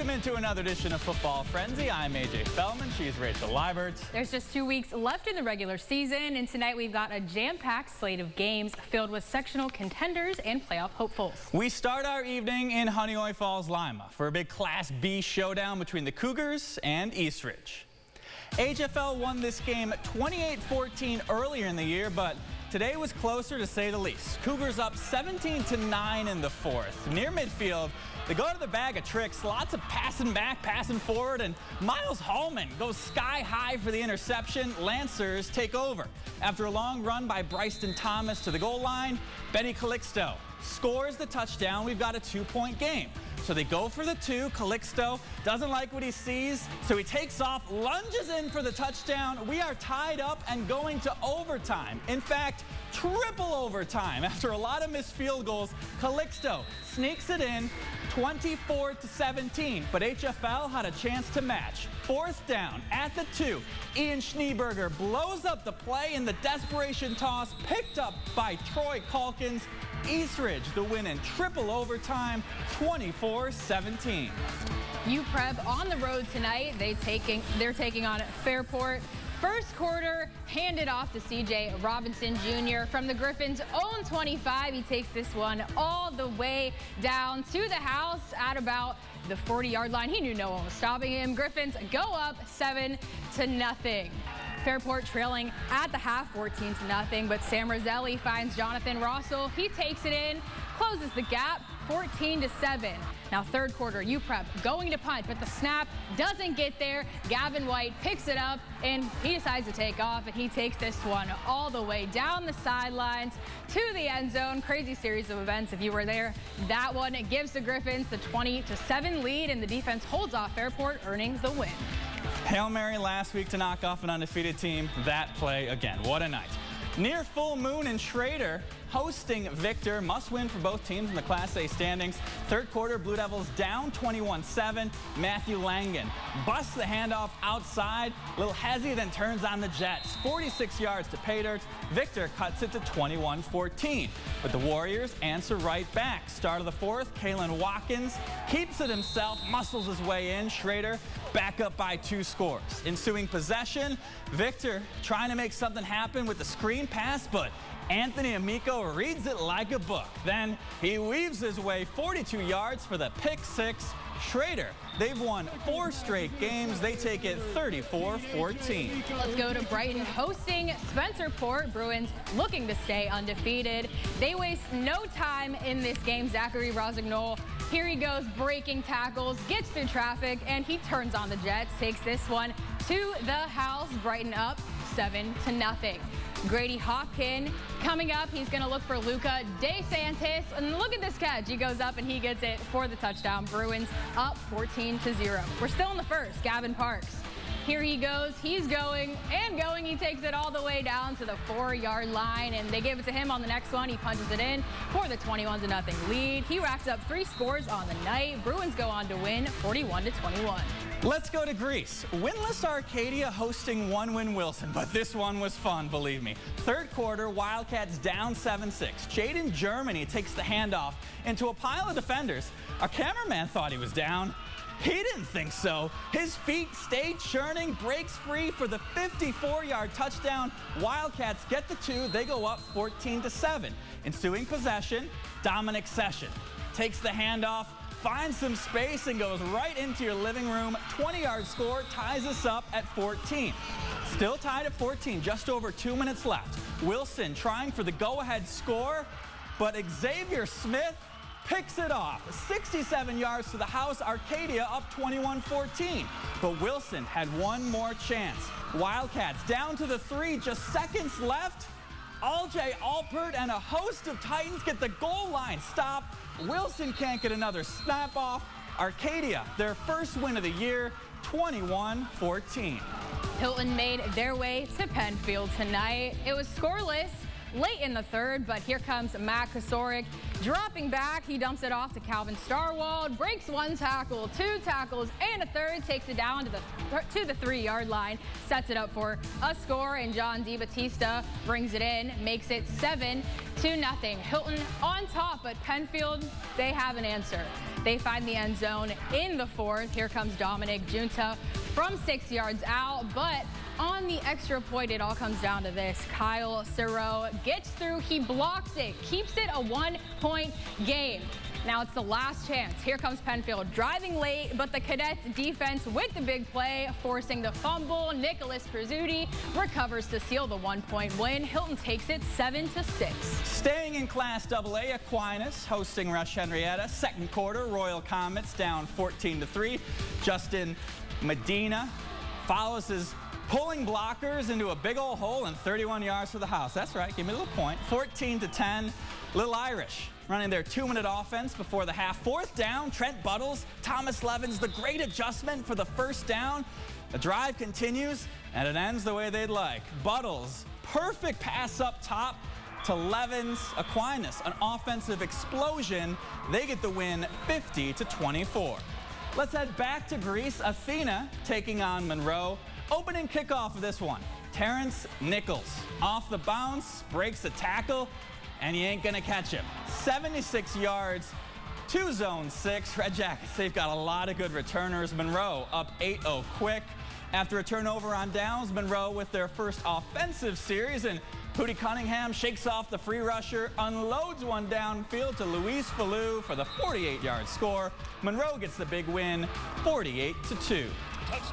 Welcome into another edition of Football Frenzy. I'm AJ Feldman. She's Rachel Liebert. There's just 2 weeks left in the regular season, and tonight we've got a jam-packed slate of games filled with sectional contenders and playoff hopefuls. We start our evening in Honeoye Falls, Lima for a big Class B showdown between the Cougars and Eastridge. HFL won this game 28-14 earlier in the year, but today was closer to say the least. Cougars up 17-9 in the fourth. Near midfield, they go to the bag of tricks, lots of passing back, passing forward, and Miles Hallman goes sky high for the interception. Lancers take over. After a long run by Bryson Thomas to the goal line, Benny Calixto scores the touchdown. We've got a 2-point game. So they go for the two. Calixto doesn't like what he sees, so he takes off, lunges in for the touchdown. We are tied up and going to overtime. In fact, triple overtime. After a lot of missed field goals, Calixto sneaks it in, 24-17, but HFL had a chance to match. Fourth down at the 2. Ian Schneeberger blows up the play in the desperation toss, picked up by Troy Calkins. Eastridge the win in triple overtime, 24-17. UPrep on the road tonight. They're taking on Fairport. First quarter, handed off to CJ Robinson Jr. from the Griffins' own 25. He takes this one all the way down to the house at about the 40-yard line. He knew no one was stopping him. Griffins go up 7-0. Fairport trailing at the half 14-0, but Sam Roselli finds Jonathan Rossell. He takes it in, closes the gap 14-7. Now third quarter, UPrep going to punt, but the snap doesn't get there. Gavin White picks it up and he decides to take off, and he takes this one all the way down the sidelines to the end zone. Crazy series of events if you were there. That one, it gives the Griffins the 20-7 lead, and the defense holds off Fairport, earning the win. Hail Mary last week to knock off an undefeated team. That play again. What a night. Near full moon in Schrader hosting Victor. Must win for both teams in the Class A standings. Third quarter, Blue Devils down 21-7. Matthew Langan busts the handoff outside. Little hezzy, then turns on the Jets. 46 yards to pay dirt. Victor cuts it to 21-14. But the Warriors answer right back. Start of the fourth, Kalen Watkins keeps it himself, muscles his way in. Schrader back up by 2 scores. Ensuing possession, Victor trying to make something happen with the screen pass, but Anthony Amico reads it like a book. Then he weaves his way 42 yards for the pick 6. Schrader, they've won 4 straight games. They take it 34-14. Let's go to Brighton hosting Spencerport. Bruins looking to stay undefeated. They waste no time in this game. Zachary Rosignol, here he goes, breaking tackles, gets through traffic, and he turns on the Jets, takes this one to the house. Brighton up 7-0. Grady Hopkin coming up. He's going to look for Luca DeSantis. And look at this catch. He goes up and he gets it for the touchdown. Bruins up 14-0. We're still in the first. Gavin Parks. Here he goes. He's going and going. He takes it all the way down to the 4-yard line, and they give it to him on the next one. He punches it in for the 21-0 lead. He racks up 3 scores on the night. Bruins go on to win 41-21. Let's go to Greece. Winless Arcadia hosting 1-win Wilson, but this one was fun, believe me. Third quarter, Wildcats down 7-6. Jaden Germany takes the handoff into a pile of defenders. Our cameraman thought he was down. He didn't think so. His feet stayed churning, breaks free for the 54-yard touchdown. Wildcats get the 2. They go up 14-7. Ensuing possession, Dominic Session takes the handoff, finds some space, and goes right into your living room. 20-yard score ties us up at 14. Still tied at 14, just over 2 minutes left. Wilson trying for the go-ahead score, but Xavier Smith picks it off. 67 yards to the house. Arcadia up 21-14. But Wilson had one more chance. Wildcats down to the 3, just seconds left. Aljay Alpert and a host of Titans get the goal line stop. Wilson can't get another snap off. Arcadia, their first win of the year, 21-14. Hilton made their way to Penfield tonight. It was scoreless. late in the third, but here comes Matt Kosorek dropping back. He dumps it off to Calvin Starwald, breaks one tackle, two tackles, and a third, takes it down to the 3-yard line, sets it up for a score, and John DiBattista brings it in, makes it 7-0. Hilton on top, but Penfield, they have an answer. They find the end zone in the fourth. Here comes Dominic Junta from 6 yards out, but on the extra point, it all comes down to this. Kyle Siro gets through, he blocks it, keeps it a 1-point game. Now it's the last chance. Here comes Penfield driving late, but the Cadets defense with the big play, forcing the fumble. Nicholas Prezzuti recovers to seal the 1-point win. Hilton takes it 7-6. Staying in Class AA, Aquinas hosting Rush Henrietta. Second quarter, Royal Comets down 14-3. Justin Medina follows his pulling blockers into a big old hole and 31 yards for the house. That's right, give me a little point. 14-10, Little Irish running their 2-minute offense before the half. Fourth down, Trent Buttles, Thomas Levins, the great adjustment for the first down. The drive continues, and it ends the way they'd like. Buttles, perfect pass up top to Levins. Aquinas, an offensive explosion. They get the win 50-24. Let's head back to Greece. Athena taking on Monroe. Opening kickoff of this one, Terrence Nichols off the bounce, breaks a tackle, and you ain't gonna catch him. 76 yards to zone 6. Red Jackets, they've got a lot of good returners. Monroe up 8-0 quick. After a turnover on downs, Monroe with their first offensive series, and Hootie Cunningham shakes off the free rusher, unloads one downfield to Luis Falou for the 48-yard score. Monroe gets the big win, 48-2.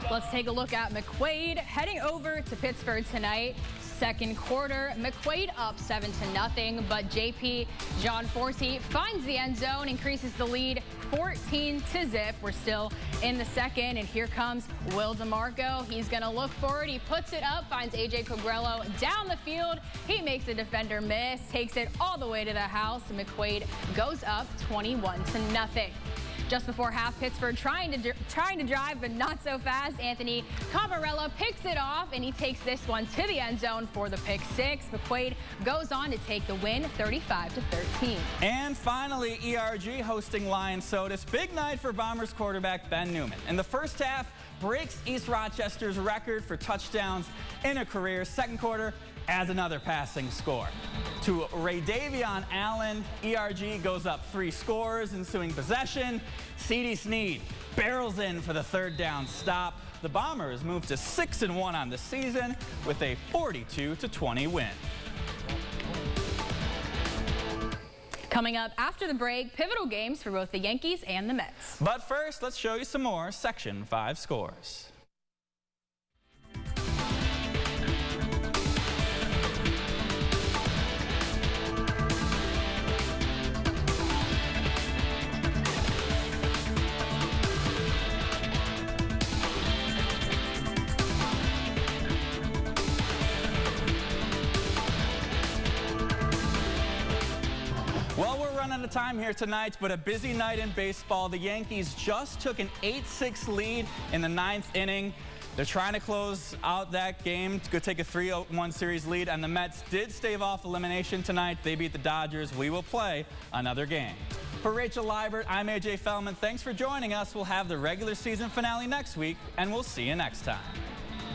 Let's take a look at McQuade heading over to Pittsburgh tonight. Second quarter, McQuade up 7-0, but JP John Forsey finds the end zone, increases the lead 14-0. We're still in the second, and here comes Will DeMarco. He's going to look forward. He puts it up, finds AJ Cogrello down the field. He makes a defender miss, takes it all the way to the house, and McQuade goes up 21-0. Just before half, Pittsburgh trying to drive, but not so fast. Anthony Camarella picks it off, and he takes this one to the end zone for the pick 6. McQuade goes on to take the win, 35-13. And finally, ERG hosting Lions Sodas. Big night for Bombers quarterback Ben Newman. In the first half, breaks East Rochester's record for touchdowns in a career. Second quarter, adds another passing score. To Raydavion Allen, ERG goes up 3 scores, ensuing possession. C.D. Sneed barrels in for the third down stop. The Bombers move to 6-1 on the season with a 42-20 win. Coming up after the break, pivotal games for both the Yankees and the Mets. But first, let's show you some more Section 5 scores. Well, we're running out of time here tonight, but a busy night in baseball. The Yankees just took an 8-6 lead in the 9th inning. They're trying to close out that game to go take a 3-1 series lead, and the Mets did stave off elimination tonight. They beat the Dodgers. We will play another game. For Rachel Liebert, I'm AJ Fellman. Thanks for joining us. We'll have the regular season finale next week, and we'll see you next time.